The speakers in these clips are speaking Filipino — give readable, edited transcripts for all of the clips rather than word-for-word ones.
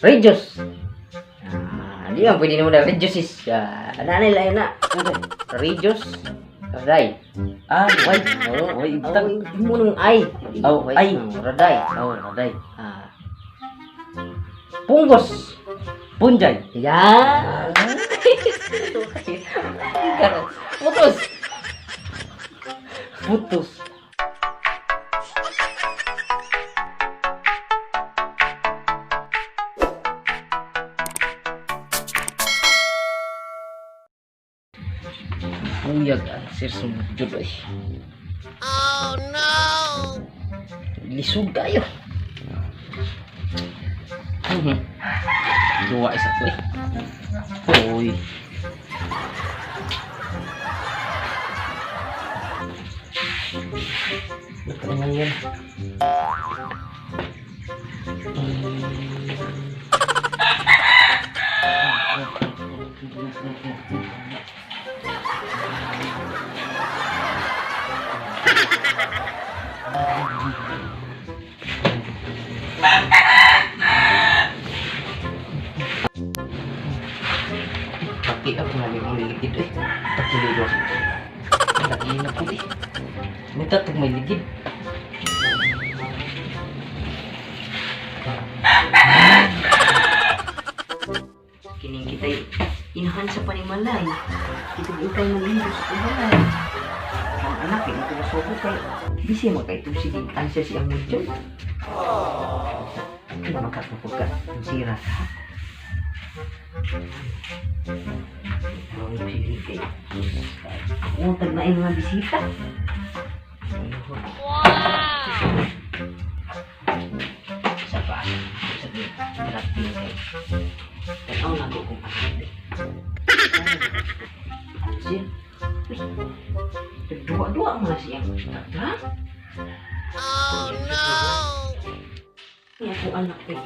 Regios. Di ang pwede naman na Regiosis. Ano nila yun na? Regios. Raday. Why? Oh, Why? mo nung ay. Ay. Raday. Raday. Punggos. Punjay. Yan. Putus. Putus. Buyag answer sumudjud ay. Oh no. Lisod kayo. Dua isa ko eh. Oy. Ito naman yan. Pati ako na yung liligid eh. Pati lido. Lagi na po eh. Minta itong may ligid. Kining kita'y inahan sa panimalay. Kita ita'y malido sa panimalay. Ang anak eh, ito masoko kay bisi mo kay itong sige answer siyang medyo. Ano makakapag ka? Ang sira ka. Ang sige kay utag na yung mga bisita. Sa pa? Sa din. Tracking kay. Tanaw na ko kung ano. Siya. Dua-dua mo na siya. Ha? Oh no! Ini ako anak eh.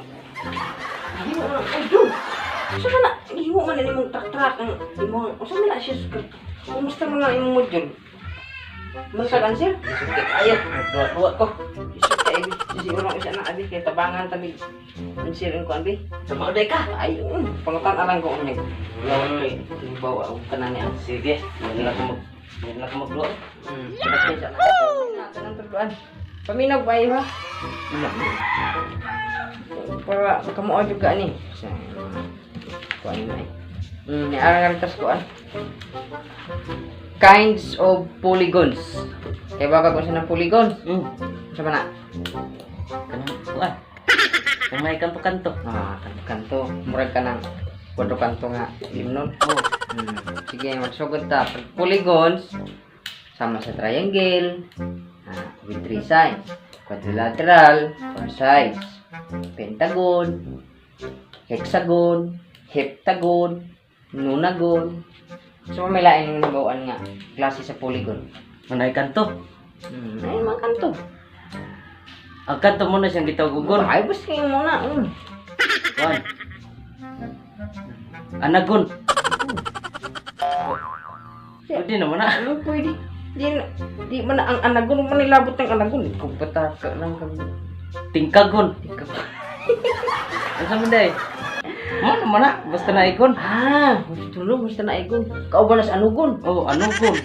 Hindi mo na. Aduh! Saan ka na? Hindi mo man mong trak-trak. Saan mo na siya sukat? Kumusta mo na yung mo dyan? Masagan siya? Isukit ayat. Dua-dua ko. Isukit abi. Siguro isa na abi. Kaya tabangan tabi. Ang siring ko abi. Tumaoday ka. Ay, pangatan-alang ko unyag. Lawan kay. Bawa ako ka na niya. Sige. Yan lang ka magluwa. Tanang perluan. Paminaw ba iyo ha? Para kamu juga nih. Kuan mai. Ni arang tas kuan. Kinds of polygons. Kaya baka kung saan polygons? Sa mana? Kanang kuan. Kung may kanto-kanto. Kanto. Murag ka ng kwadro kanto nga. Limnon. Sige, magsugod ta. Pag polygons, sama sa triangle, with 3 sides. Quadrilateral, 4 sides. Pentagon, hexagon, heptagon, nonagon. So, may lain yung nabawaan nga. Klase sa polygon. Manay kanto. Ay, mga kanto. Ang kanto mo na siyang gitagugon. Ay, basta kayo muna. Kuan. Anagon. Pwede naman na. Ano pwede? Di mana ang anagon, manilabot ng anagon. Kung pataka lang kami. Tingkagon. Ano sa manday? Mo naman na. Basta na ikon. Tulog, basta na ikon. Kauban na sa anugon. Anugon.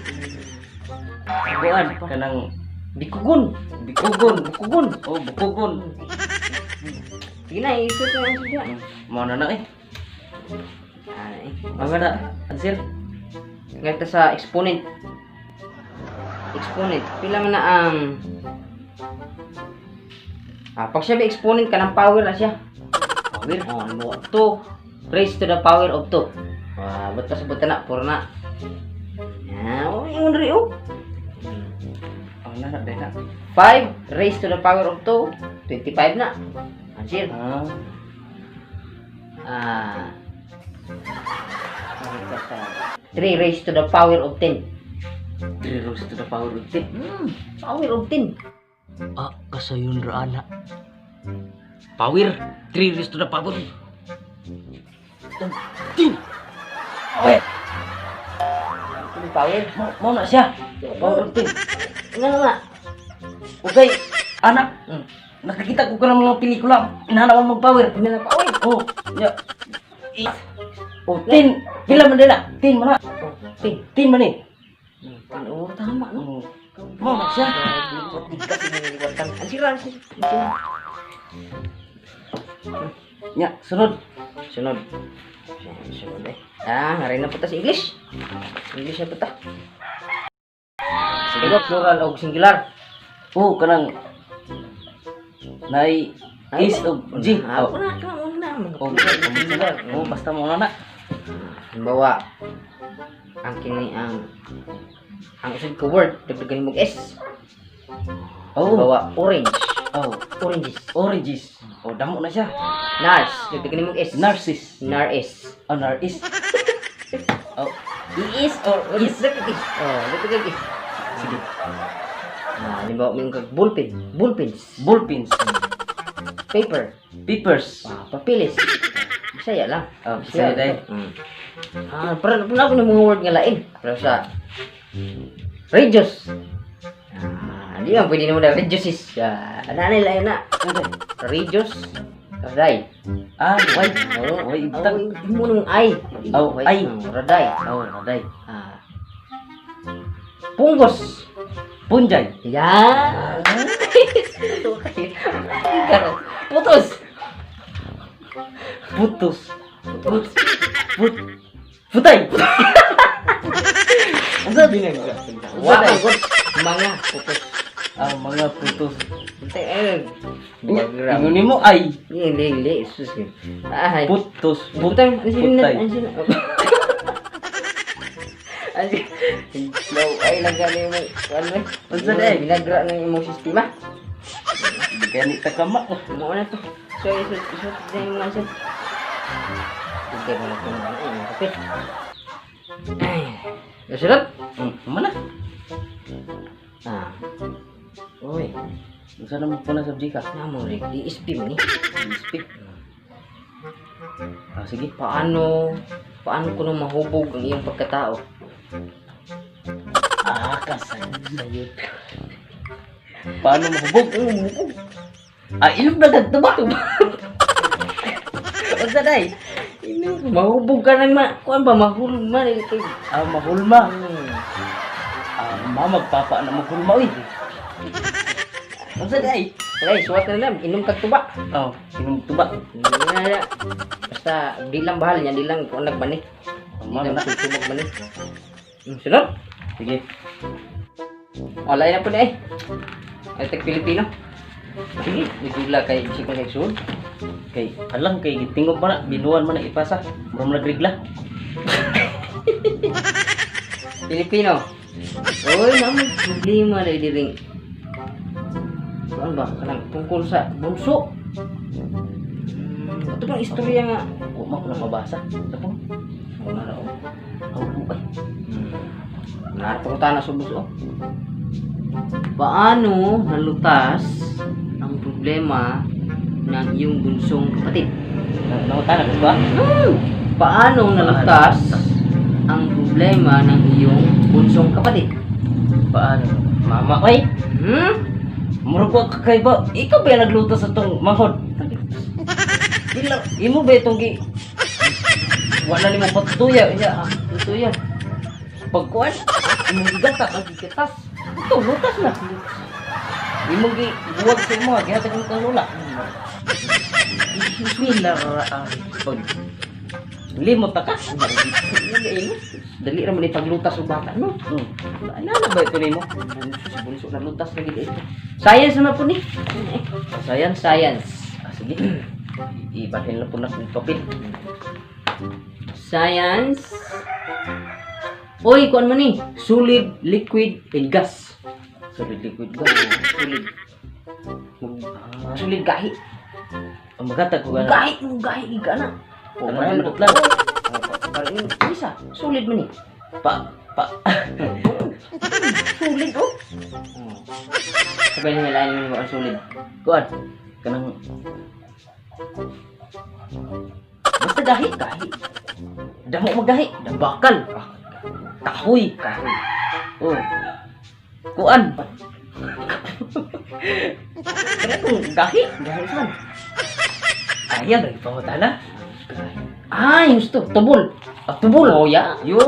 Kuan. Kanang Bikugon. bikugon. Bukugon. Bukugon. Sige na, isot na ang siya. Mo na eh. Mga na. Answer. Ngayta sa exponent. Exponent. Pila man na ang... pag siya may exponent ka ng power na siya. Power? Ano? 2 raised to the power of 2. Ba't pa sabutan na? Puro na. Yung rin Ang na 5 raised to the power of 2. 25 na. Answer. 3 raised to the power of 10. 3 raised to the power of 10. Power of 10. Kasayon ra ana. Power 3 raised to the power. 10. Wait. Power. Mau na siya. Power of 10. Nga nga. Okay, anak. nakikita ko ka ng mga pelikula. Inanawan mong power. Pinala pa, oy. Oh, ya. Oh, tin. Pila man nila? Tin man na. Tin man eh. Oo, tama, no? Mo na siya. Kasi niliwatan. Ang sira. Ya, sunod. Sunod. Sunod eh. Ngayon na po ta sa English. English na po ta. Sige, plural o singular. Oh, kanang nay is of G. Ako na, una. Oh, oh, basta mo na na. Halimbawa, ang usod ko word, dagdagan mo S. Oh, Halimbawa, orange. oh, Oranges. oranges. Oh, damo na siya. Nars, dagdagan mo S. Narcis. Naris. Oh, naris. Oh, Is or is. Dagdag is. Oh, dagdag is. sige. Halimbawa, may ballpen. Ballpens. Ballpens. Paper. Papers. Papilis. Bisaya lang. Oh, Bisaya dahil. Pero na ako ng mga word nga lain. Pero sa Regios. Di ba pwede naman na Regiosis. Ano nila yun na? Regios. Raday. Ah, why? Oo. Why ibutang? Mo nung ay. Oh, ay. Raday. Oh, naday. Punggos. Punjay. Yan. Putos. Putos. Putay. Ang sabi nga. Wala. Mga putos. Ah, mga putos. Background. Ingunin mo ay. Hindi. Sus. Ay. Putos. Butang. Putay. Slow ay lang galing mo. Ano? Unsa day? Binagra ng imong sistema. Gani ta kama. Mo na to. So iso din mo sa. Okay mo na to. Ay, kapit. Ay. Surat. Mana? Oy. Unsa na mo puna subject ka? Namo rin di ispim ni. Speak. Ah, sige. Paano ko nang mahubog ang iyong pagkatao? Kasayod. Paano mahubog? Ilog na dagto ba? Unsa day? Mahubog ka nang kuan ba mahulog man Mahulma. Magpapa na maghulma oy. Unsa day? Ay, suwat na lang, inom kag tuba. Oh, sinong tuba? Basta di lang bahal niya, di lang kuan nagmani. Di Mama lang na. susumog mani. Sunod. Sige. Lain na po na eh. Ay, tag Pilipino. Sige, nagula kay bisig kong nagsuod. Kay alang kay tingog pa na binuan man na ipasa. Murag nagrigla. Pilipino. Oy, naman problema na diring. Ano ba? Kanang tungkol sa bunso. Ito bang istorya nga? Wa man ko na mabasa. Ako. Wala na ako. Ay. Narapunta na sa bunso. Paano nalutas ang problema ng iyong bunsong kapatid? Nautan na ba? Paano nalutas ang problema ng iyong bunsong kapatid? Paano? Mama, oy. Murag wa kay ba? Ikaw ba yung nagluto sa tong manghod? Dila, imo ba itong gi? Wala ni mo patutuya, iya, tutuya. Pagkuan, imong gigatak, gigatas. Ito, lutas na. Imong gi buwag sa imo, gihatag mo kang lula. Bismillah pag limot ta ka. Dali raman ni paglutas og bata, no? Ano ba ito nimo? Bunso na lutas na gid ito. Science naman po ni. Science. Sige. Ibahin na po na kung papel. Science. Oy, kuan mo ni? Solid, liquid, and gas. Solid liquid ba? Solid. Solid gahi. Ang magatag ko Gahi ka na. Ano yung putlan? Parang isa. Solid mo ni. Pa. Solid oh. Sabay niya lain mo ang solid. Kuan. Kanang Basta gahi. damo magahi, dambakal. Kahoy. Oh. Kuan. Kaya kung gahi saan? Ayan, rin pa na. Ay, gusto. Tubol. Tubol. Oh, ya. Yun.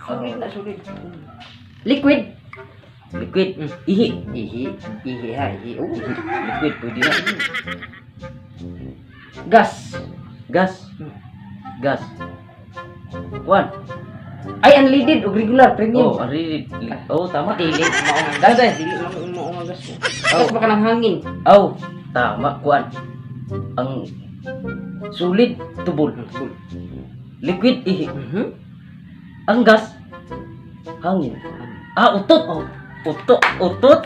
Sulit na, sulit. Liquid. Liquid. Ihi. Ihi ha. Ihi. Oh, liquid. Pwede na. Gas. Gas. Gas. One. Ay, unleaded o regular premium. Oh, unleaded. Oh, tama. Dili, maungang Gas eh. Dili, maungang gas mo. Gas baka ng hangin. Oh, tama. Kuan. Ang sulit tubol. Liquid ihi. Ang gas hangin. Utot. Oh, utot.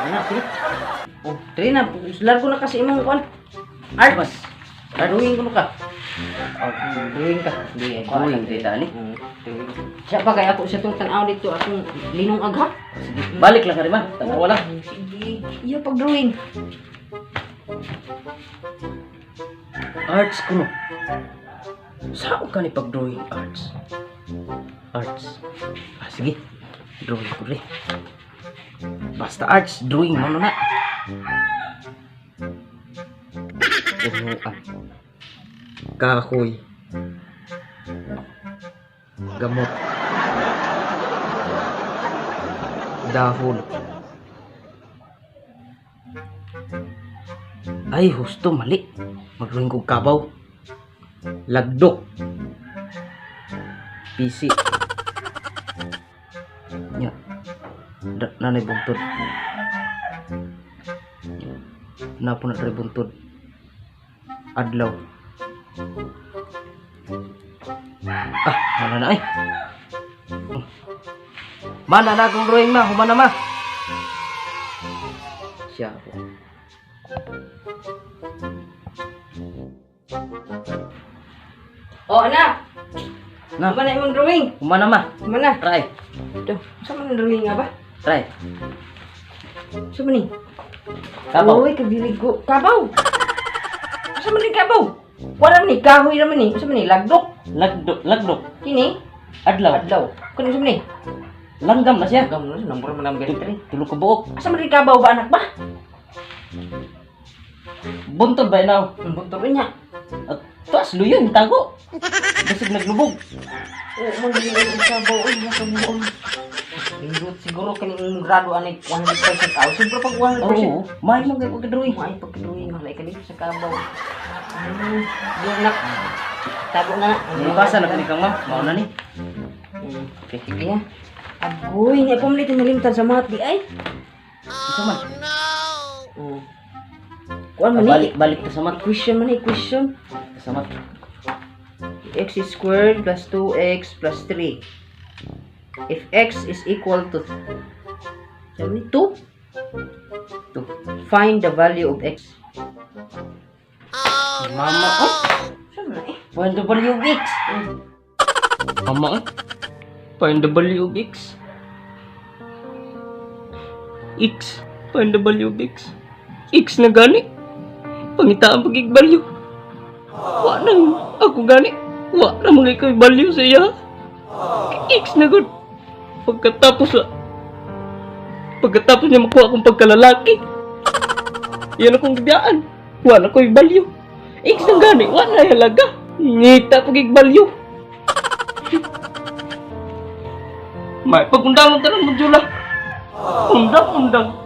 Ano, sige. Oh, Trina, largo na kasi imong kuan. Art. Drawing ko ka. Drawing ka. Di, Drawing dita ni. Siya pa kaya ako sa itong tanaw dito, akong linong agha. Balik lang ka rin man. Tanawa lang. Sige, iya pag-drawing. Arts kuno. Saan ka ni pag-drawing arts? Arts. Sige. Drawing ko rin. Basta arts, drawing mo na. Punuan. Kahoy. Gamot. Dahon. Ay, husto, mali. Magluwing kong kabaw. Lagdok. PC. Nya. Nanay buntod. Napo na tayo buntod. Adlaw. Mana na ay. Mana na akong drawing na. Humana ma. Siya ako. Oh, anak. Na. Mana imong drawing? Humana ma. Mana? Try. Ito, sa man drawing nga ba? Try. Sa man ni? Kabaw. Uy, kabilig ko. Kabaw! Sa man ni kabaw? Wala man ni, kahoy naman ni. Sa man ni, lagdok. Lagdok. Kini? Adlaw. Adlaw. Kano sa man ni? Langgam na siya. Gam na, number man ang bentry. Tulog ka buok. Sa man ni kabaw ba, anak ba? Buntod ba inaw? Ang bunto rin niya. At taas luyon, tago. Basig naglubog. Oo, man din yung kabaw. Uy, nasa buong. Lindot siguro kaning grado anay 100% kao. Sobra pag 100%. Oo, may mga pagkadrawing. May pagkiluin, malay ka dito sa kabaw. Yung nak. Tago na. Basa na kang ma'am. Mauna ni. Okay, sige ya. Agoy, nga pamalit yung nalimtan sa mga di ay. Isa man. Kuan man ni? Balik ta sa mat. Equation man ni, equation. Sa mat. X squared plus 2x plus 3. If x is equal to 2, 2. find the value of x. Mama, oh. Saan na eh? Find the value of x. Mama, oh. Find the value of x. X. Find the value of x. X na gani. Pangitaan pagig value. Wa na ako gani. Wa na mga ikaw value sa iya. X na good. Pagkatapos niya makuha akong pagkalalaki. Yan akong gidaan. Wala ko yung value. X na gani. Wala halaga. Ngita pagig value. May pagundang tanan mo Jula. Undang.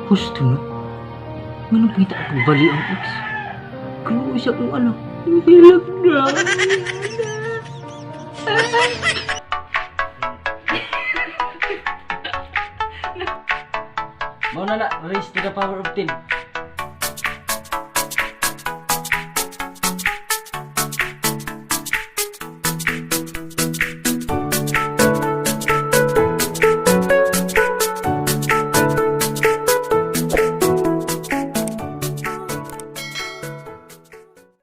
Gusto na. Manong kita akong value ang X. Kung siya kung ano. Hilag na. Mau na, raise to the power of 10.